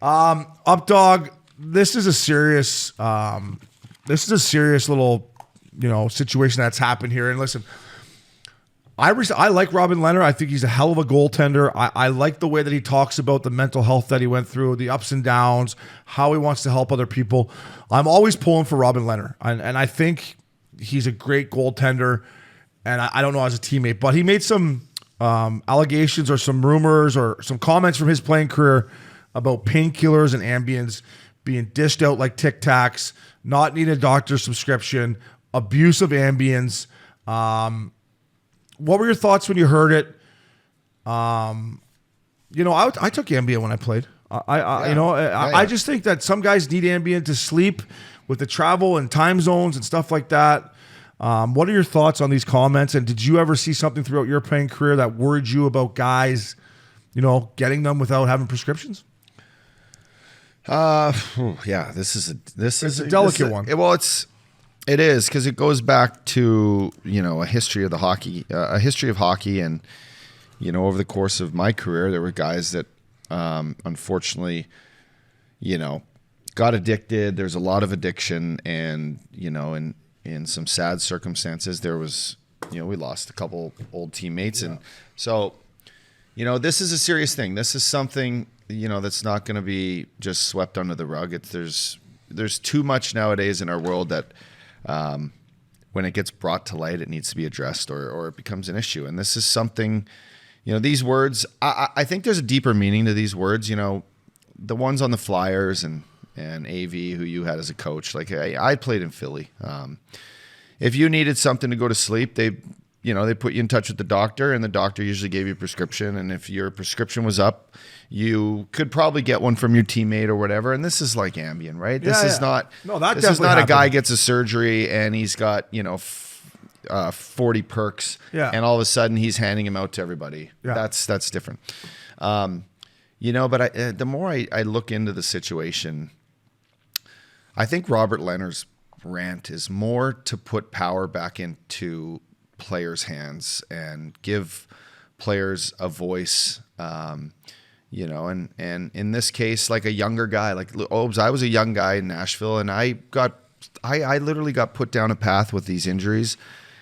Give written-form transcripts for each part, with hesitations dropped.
Up dog. This is a serious little, situation that's happened here. And listen, I like Robin Lehner. I think he's a hell of a goaltender. I like the way that he talks about the mental health that he went through, the ups and downs, how he wants to help other people. I'm always pulling for Robin Lehner, and I think he's a great goaltender. And I don't know as a teammate, but he made some allegations or some rumors or some comments from his playing career about painkillers and Ambiens being dished out like Tic Tacs, not needing a doctor's subscription, abuse of Ambiens. What were your thoughts when you heard it? I took Ambien when I played. I just think that some guys need Ambien to sleep with the travel and time zones and stuff like that. What are your thoughts on these comments? And did you ever see something throughout your playing career that worried you about guys, getting them without having prescriptions? This is a delicate one. It is because it goes back to a history of hockey, and over the course of my career, there were guys that unfortunately, got addicted. There's a lot of addiction, and in some sad circumstances, there was we lost a couple old teammates, and so this is a serious thing. This is something that's not going to be just swept under the rug. There's too much nowadays in our world that when it gets brought to light, it needs to be addressed or it becomes an issue. And this is something, these words, I think there's a deeper meaning to these words. The ones on the Flyers and AV who you had as a coach, like I played in Philly. If you needed something to go to sleep, they put you in touch with the doctor, and the doctor usually gave you a prescription. And if your prescription was up, you could probably get one from your teammate or whatever. And this is like Ambien, right? This is not a guy gets a surgery and he's got, 40 perks and all of a sudden he's handing them out to everybody. Yeah. That's different. But the more I look into the situation, I think Robert Lehner's rant is more to put power back into players' hands and give players a voice, and in this case, like a younger guy, like Obes, I was a young guy in Nashville, and I literally got put down a path with these injuries,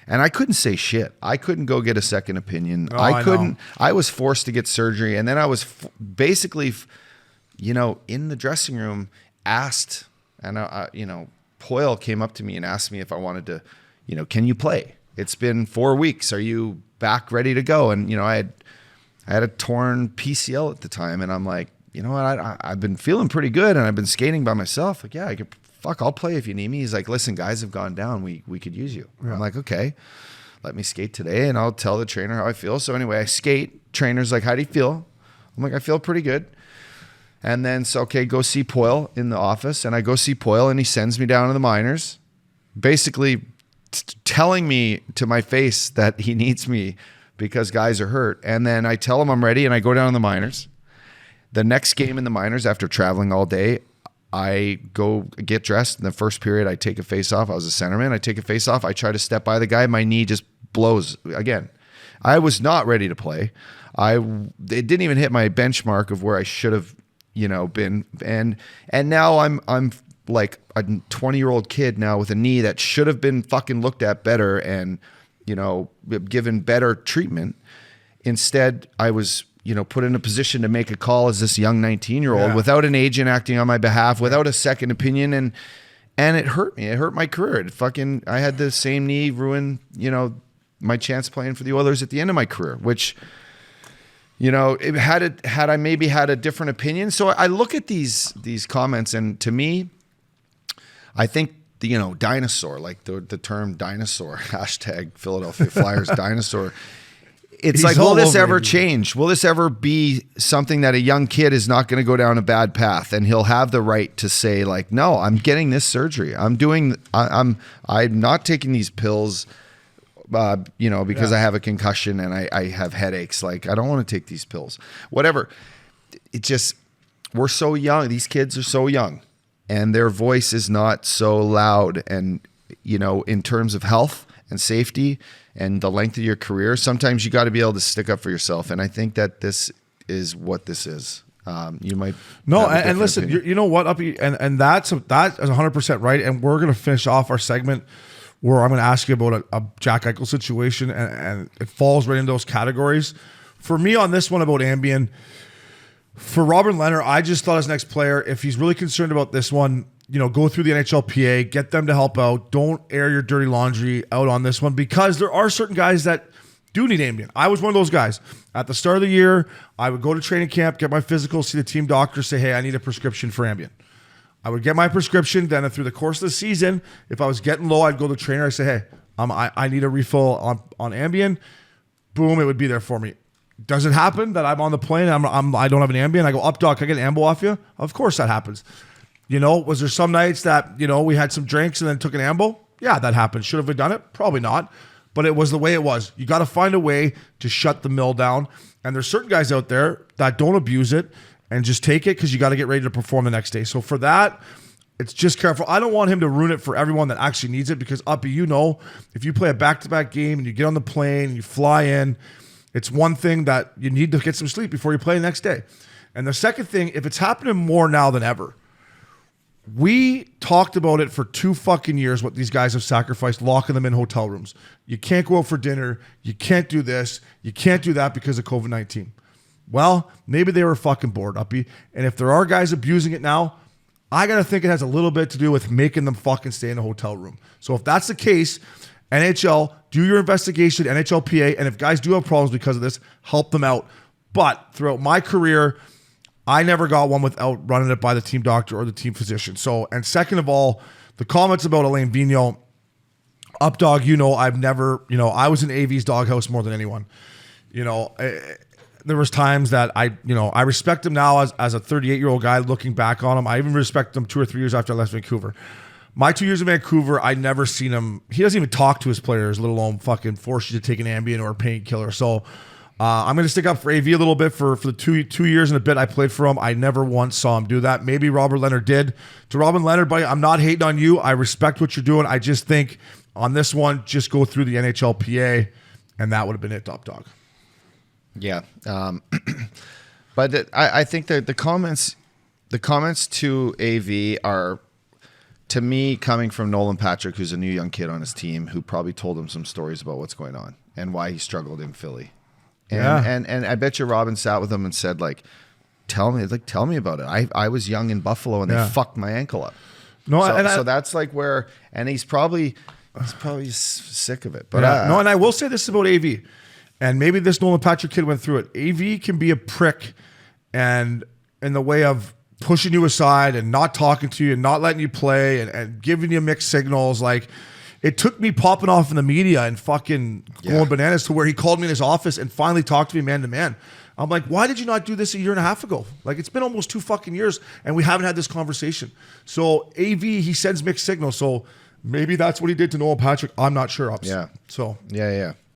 and I couldn't say shit. I couldn't go get a second opinion. I was forced to get surgery, and then I was basically, in the dressing room asked, and Poyle came up to me and asked me if I wanted to, can you play? It's been 4 weeks. Are you back ready to go? And, I had a torn PCL at the time, and I'm like, you know what? I've been feeling pretty good, and I've been skating by myself. Like, yeah, I'll play if you need me. He's like, listen, guys have gone down. We could use you. Yeah. I'm like, okay, let me skate today, and I'll tell the trainer how I feel. So anyway, I skate. Trainer's like, how do you feel? I'm like, I feel pretty good. And then, okay, go see Poyle in the office. And I go see Poyle, and he sends me down to the minors, basically telling me to my face that he needs me because guys are hurt. And then I tell him I'm ready, and I go down to the minors. The next game in the minors, after traveling all day, I go get dressed. In the first period, I take a face off. I was a centerman. I take a face off. I try to step by the guy. My knee just blows again. I was not ready to play. It didn't even hit my benchmark of where I should have, been. And now I'm like a 20-year-old kid now with a knee that should have been fucking looked at better and, given better treatment. Instead, I was, put in a position to make a call as this young 19-year-old without an agent acting on my behalf, without a second opinion. And it hurt me. It hurt my career. I had the same knee ruin, my chance playing for the Oilers at the end of my career, which, had I maybe had a different opinion. So I look at these comments, and to me, I think dinosaur, like the term dinosaur, hashtag Philadelphia Flyers dinosaur. It's like, will this ever change? Will this ever be something that a young kid is not going to go down a bad path, and he'll have the right to say, like, no, I'm getting this surgery. I'm not taking these pills, because I have a concussion and I have headaches. Like, I don't want to take these pills, whatever. We're so young. These kids are so young, and their voice is not so loud. And, in terms of health and safety and the length of your career, sometimes you got to be able to stick up for yourself. And I think that this is what this is. You might no, have a and different listen, opinion. you know what, Uppy, and that is 100% right. And we're gonna finish off our segment where I'm gonna ask you about a Jack Eichel situation, and it falls right into those categories. For me, on this one about Ambien, for Robert Leonard, I just thought as next player, if he's really concerned about this one, go through the NHLPA, get them to help out. Don't air your dirty laundry out on this one, because there are certain guys that do need Ambien. I was one of those guys. At the start of the year, I would go to training camp, get my physical, see the team doctor, say, hey, I need a prescription for Ambien. I would get my prescription. Then through the course of the season, if I was getting low, I'd go to the trainer. I'd say, hey, I need a refill on Ambien. Boom, it would be there for me. Does it happen that I'm on the plane and I don't have an Ambien? I go, up, doc, can I get an Ambo off you? Of course that happens. Was there some nights that, we had some drinks and then took an Ambo? Yeah, that happened. Should have we done it? Probably not. But it was the way it was. You got to find a way to shut the mill down. And there's certain guys out there that don't abuse it and just take it because you got to get ready to perform the next day. So for that, it's just careful. I don't want him to ruin it for everyone that actually needs it, because Uppy, if you play a back-to-back game and you get on the plane and you fly in, it's one thing that you need to get some sleep before you play the next day. And the second thing, if it's happening more now than ever, we talked about it for 2 fucking years, what these guys have sacrificed, locking them in hotel rooms. You can't go out for dinner. You can't do this. You can't do that because of COVID-19. Well, maybe they were fucking bored, Uppy. And if there are guys abusing it now, I got to think it has a little bit to do with making them fucking stay in a hotel room. So if that's the case, NHL, do your investigation, NHLPA, and if guys do have problems because of this, help them out. But throughout my career, I never got one without running it by the team doctor or the team physician. So, and second of all, the comments about Alain Vigneault, up dog, I've never, I was in AV's doghouse more than anyone. There was times that I respect him now as a 38-year-old guy looking back on him. I even respect him 2 or 3 years after I left Vancouver. My 2 years in Vancouver, I never seen him. He doesn't even talk to his players, let alone fucking force you to take an Ambien or a painkiller. So I'm going to stick up for AV a little bit for the two years and a bit I played for him. I never once saw him do that. Maybe Robert Leonard did. To Robert Leonard, buddy, I'm not hating on you. I respect what you're doing. I just think on this one, just go through the NHLPA, and that would have been it, top dog. Yeah. But I think that the comments to AV are, to me, coming from Nolan Patrick, who's a new young kid on his team, who probably told him some stories about what's going on and why he struggled in Philly. And I bet you Robin sat with him and said, tell me about it. I was young in Buffalo and they fucked my ankle up. No, so that's where, and he's probably sick of it. But and I will say this about AV, and maybe this Nolan Patrick kid went through it. AV can be a prick, and in the way of pushing you aside and not talking to you and not letting you play and giving you mixed signals. It took me popping off in the media and fucking going bananas to where he called me in his office and finally talked to me man to man. I'm like, why did you not do this a year and a half ago? It's been almost 2 fucking years and we haven't had this conversation. So AV, he sends mixed signals. So maybe that's what he did to Nolan Patrick. I'm not sure. Yeah. So yeah.